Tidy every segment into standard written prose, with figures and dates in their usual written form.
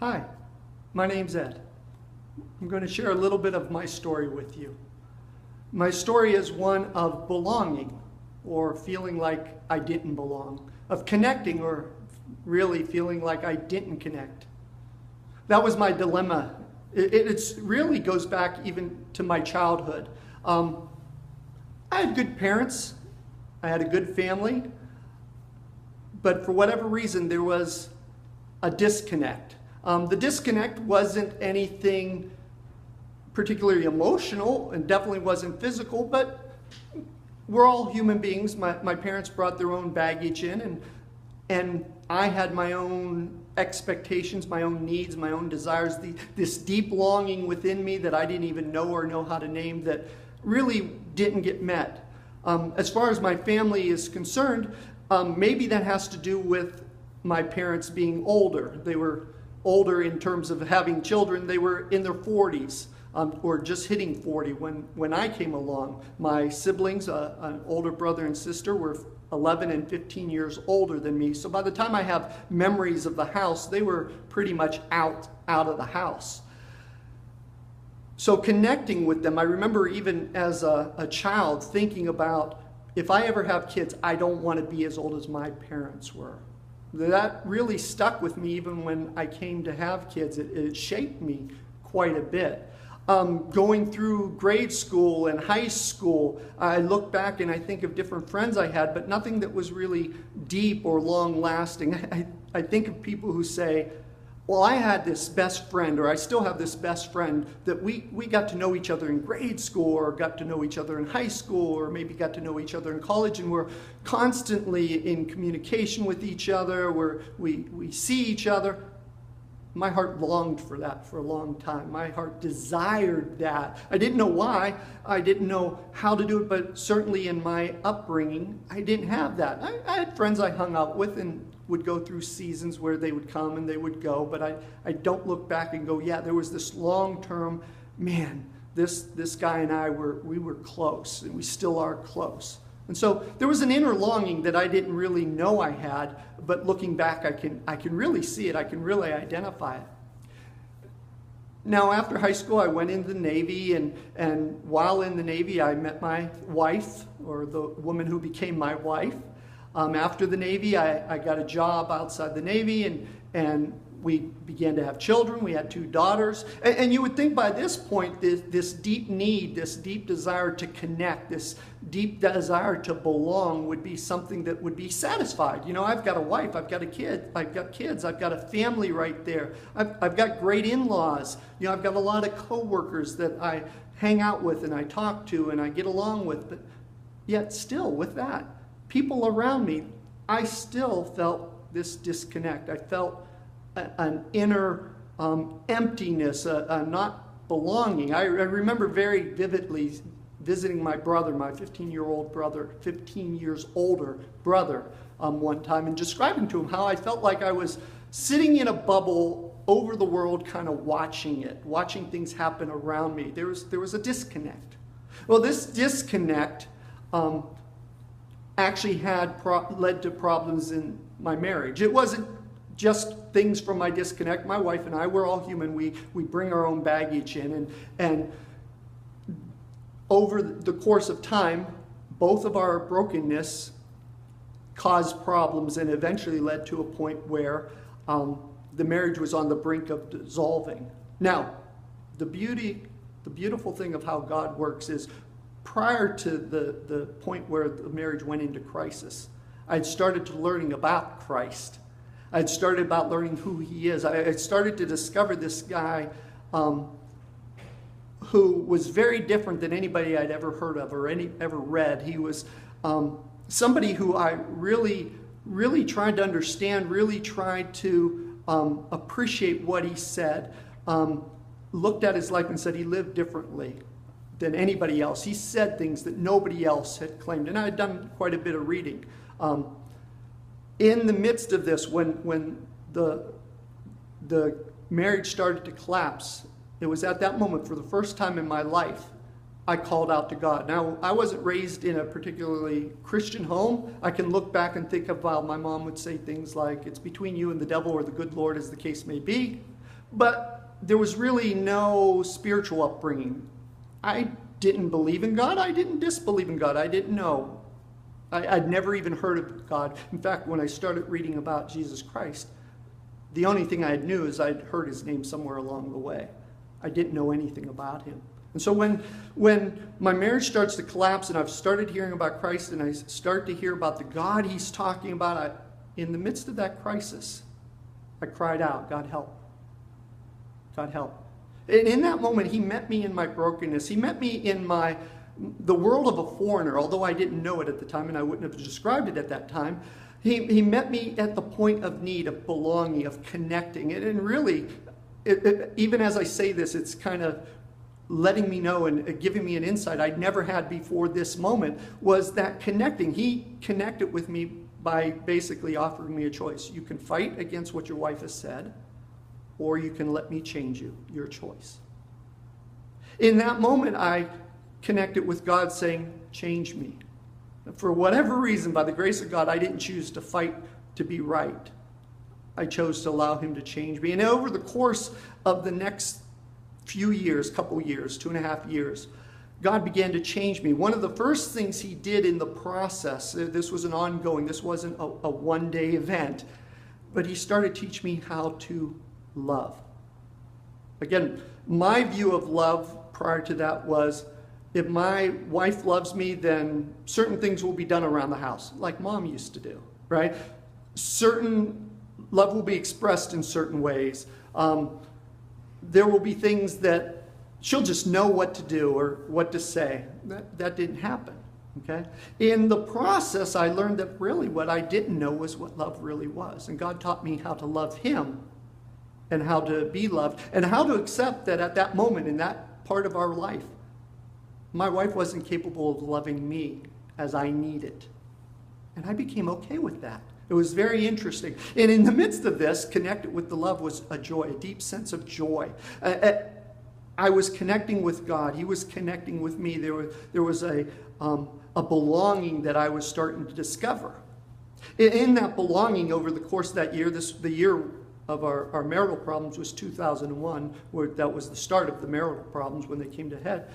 Hi, my name's Ed. I'm going to share a little bit of my story with you. My story is one of belonging, or feeling like I didn't belong, of connecting, or really feeling like I didn't connect. That was my dilemma. It really goes back even to my childhood. I had good parents. I had a good family. But for whatever reason, there was a disconnect. The disconnect wasn't anything particularly emotional and definitely wasn't physical, but we're all human beings. My parents brought their own baggage in, and I had my own expectations, my own needs, my own desires, this deep longing within me that I didn't even know how to name that really didn't get met. As far as my family is concerned, maybe that has to do with my parents being older. They were older in terms of having children. They were in their 40s. Or just hitting 40 when I came along. My siblings, an older brother and sister, were 11 and 15 years older than me. So by the time I have memories of the house, they were pretty much out of the house. So connecting with them, I remember even as a child thinking about, if I ever have kids, I don't want to be as old as my parents were. That really stuck with me even when I came to have kids. It shaped me quite a bit. Going through grade school and high school, I look back and I think of different friends I had, but nothing that was really deep or long-lasting. I think of people who say, well, I had this best friend, or I still have this best friend, that we got to know each other in grade school, or got to know each other in high school, or maybe got to know each other in college, and we're constantly in communication with each other, where we see each other. My heart longed for that for a long time. My heart desired that. I didn't know why. I didn't know how to do it, but certainly in my upbringing, I didn't have that. I had friends I hung out with and would go through seasons where they would come and they would go, but I don't look back and go, yeah, there was this long-term, man, this guy and I we were close, and we still are close. And so there was an inner longing that I didn't really know I had, but looking back, I can really see it. I can really identify it. Now, after high school, I went into the Navy, and while in the Navy, I met my wife, or the woman who became my wife. After the Navy, I got a job outside the Navy, and we began to have children. We had 2 daughters. And you would think by this point, this deep need, this deep desire to connect, this deep desire to belong would be something that would be satisfied. You know, I've got a wife, I've got a kid, I've got kids, I've got a family right there. I've got great in-laws. You know, I've got a lot of coworkers that I hang out with and I talk to and I get along with. But yet still with that, people around me, I still felt this disconnect. I felt an inner emptiness, a not belonging. I remember very vividly visiting my brother, my 15-year-old brother, 15 years older brother, one time, and describing to him how I felt like I was sitting in a bubble over the world, kind of watching things happen around me. There was a disconnect. Well, this disconnect actually led to problems in my marriage. It wasn't just things from my disconnect. My wife and I, we're all human. We bring our own baggage in. And over the course of time, both of our brokenness caused problems and eventually led to a point where the marriage was on the brink of dissolving. Now, the beautiful thing of how God works is, prior to the point where the marriage went into crisis, I'd started to learning about Christ. I'd started about learning who he is. I started to discover this guy who was very different than anybody I'd ever heard of or ever read. He was somebody who I really, really tried to understand, really tried to appreciate what he said. Looked at his life and said he lived differently than anybody else. He said things that nobody else had claimed. And I had done quite a bit of reading. In the midst of this, when the marriage started to collapse, it was at that moment, for the first time in my life, I called out to God. Now, I wasn't raised in a particularly Christian home. I can look back and think of how my mom would say things like, it's between you and the devil, or the good Lord, as the case may be. But there was really no spiritual upbringing. I didn't believe in God. I didn't disbelieve in God. I didn't know. I'd never even heard of God. In fact, when I started reading about Jesus Christ, the only thing I knew is I'd heard his name somewhere along the way. I didn't know anything about him. And so when my marriage starts to collapse and I've started hearing about Christ and I start to hear about the God he's talking about, in the midst of that crisis, I cried out, God help. God help. And in that moment, he met me in my brokenness. He met me in the world of a foreigner, although I didn't know it at the time and I wouldn't have described it at that time. He met me at the point of need, of belonging, of connecting. And really, even as I say this, it's kind of letting me know and giving me an insight I'd never had before this moment, was that connecting. He connected with me by basically offering me a choice. You can fight against what your wife has said, or you can let me change you, your choice. In that moment, I connected with God saying, change me. For whatever reason, by the grace of God, I didn't choose to fight to be right. I chose to allow him to change me. And over the course of the next few years, couple years, 2.5 years, God began to change me. One of the first things he did in the process, this was an ongoing, this wasn't a one-day event, but he started teaching me how to love. Again, my view of love prior to that was, if my wife loves me, then certain things will be done around the house, like mom used to do, right? Certain love will be expressed in certain ways. There will be things that she'll just know what to do or what to say. That didn't happen, okay? In the process, I learned that really what I didn't know was what love really was. And God taught me how to love him and how to be loved and how to accept that at that moment in that part of our life, my wife wasn't capable of loving me as I needed. And I became okay with that. It was very interesting. And in the midst of this, connected with the love was a joy, a deep sense of joy. I was connecting with God. He was connecting with me. There was a belonging that I was starting to discover. In that belonging over the course of that year, the year of our marital problems was 2001, where that was the start of the marital problems when they came to head.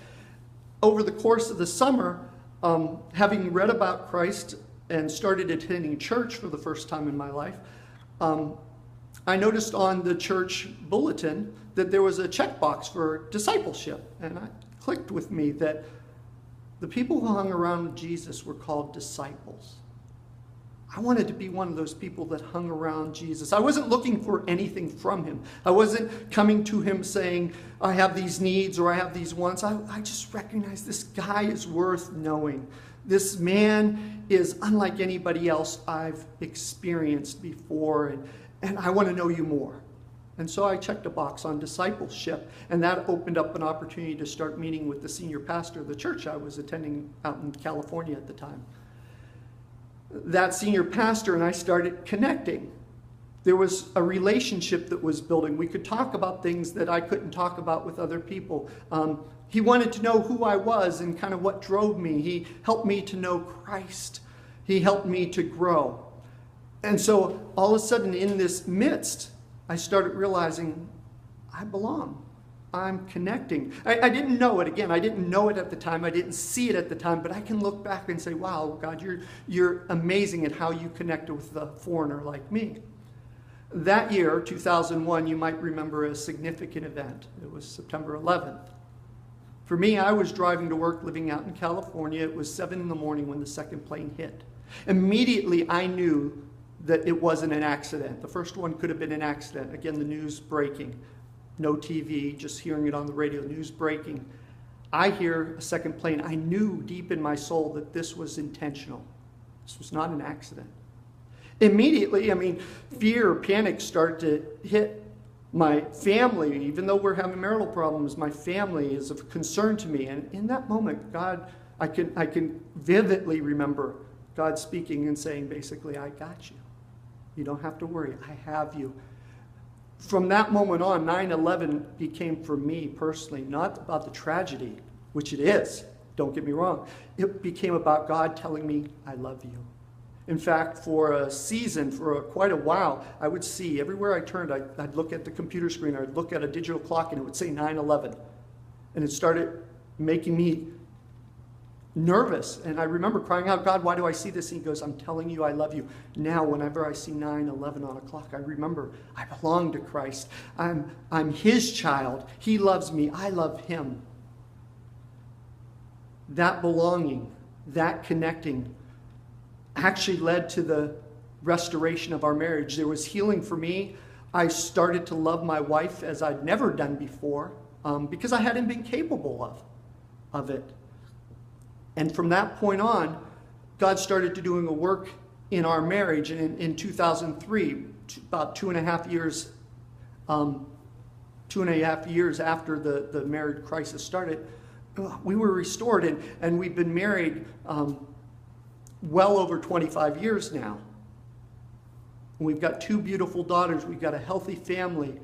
Over the course of the summer, having read about Christ and started attending church for the first time in my life, I noticed on the church bulletin that there was a checkbox for discipleship. And it clicked with me that the people who hung around Jesus were called disciples. I wanted to be one of those people that hung around Jesus. I wasn't looking for anything from him. I wasn't coming to him saying, I have these needs or I have these wants. I just recognized this guy is worth knowing. This man is unlike anybody else I've experienced before, and I want to know you more. And so I checked a box on discipleship, and that opened up an opportunity to start meeting with the senior pastor of the church I was attending out in California at the time. That senior pastor and I started connecting. There was a relationship that was building. We could talk about things that I couldn't talk about with other people. He wanted to know who I was and kind of what drove me. He helped me to know Christ. He helped me to grow. And so all of a sudden in this midst, I started realizing I belong. I'm connecting. I didn't know it. Again, I didn't know it at the time. I didn't see it at the time, but I can look back and say, wow, God, you're amazing at how you connected with a foreigner like me. That year, 2001, you might remember a significant event. It was September 11th. For me, I was driving to work living out in California. It was 7 in the morning when the second plane hit. Immediately, I knew that it wasn't an accident. The first one could have been an accident. Again, the news breaking. No TV, just hearing it on the radio, news breaking. I hear a second plane. I knew deep in my soul that this was intentional. This was not an accident. Immediately, fear, panic started to hit my family. Even though we're having marital problems, my family is of concern to me. And in that moment, God, I can vividly remember God speaking and saying, basically, I got you. You don't have to worry. I have you. From that moment on, 9/11 became for me personally not about the tragedy, which it is, don't get me wrong. It became about God telling me, I love you. In fact, for a season, for quite a while, I would see everywhere I turned, I'd look at the computer screen, I'd look at a digital clock, and it would say 9/11. And it started making me nervous. And I remember crying out, God, why do I see this? And he goes, I'm telling you I love you. Now, whenever I see 9/11 on a clock, I remember I belong to Christ. I'm his child. He loves me. I love him. That belonging, that connecting, actually led to the restoration of our marriage. There was healing for me. I started to love my wife as I'd never done before because I hadn't been capable of it. And from that point on, God started to doing a work in our marriage. And in 2003, about 2.5 years, 2.5 years after the marriage crisis started, we were restored, and we've been married well over 25 years now. We've got 2 beautiful daughters. We've got a healthy family,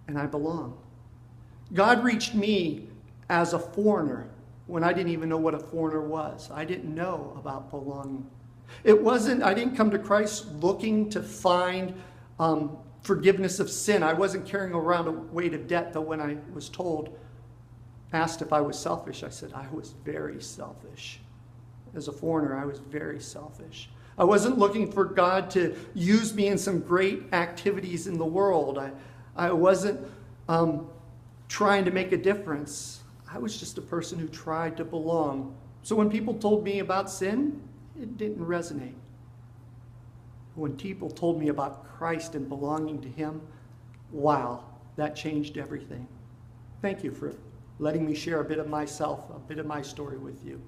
and I belong. God reached me as a foreigner when I didn't even know what a foreigner was. I didn't know about belonging. I didn't come to Christ looking to find forgiveness of sin. I wasn't carrying around a weight of debt, though when I was asked if I was selfish, I said I was very selfish. As a foreigner, I was very selfish. I wasn't looking for God to use me in some great activities in the world. I wasn't trying to make a difference. I was just a person who tried to belong. So when people told me about sin, it didn't resonate. When people told me about Christ and belonging to him, wow, that changed everything. Thank you for letting me share a bit of myself, a bit of my story with you.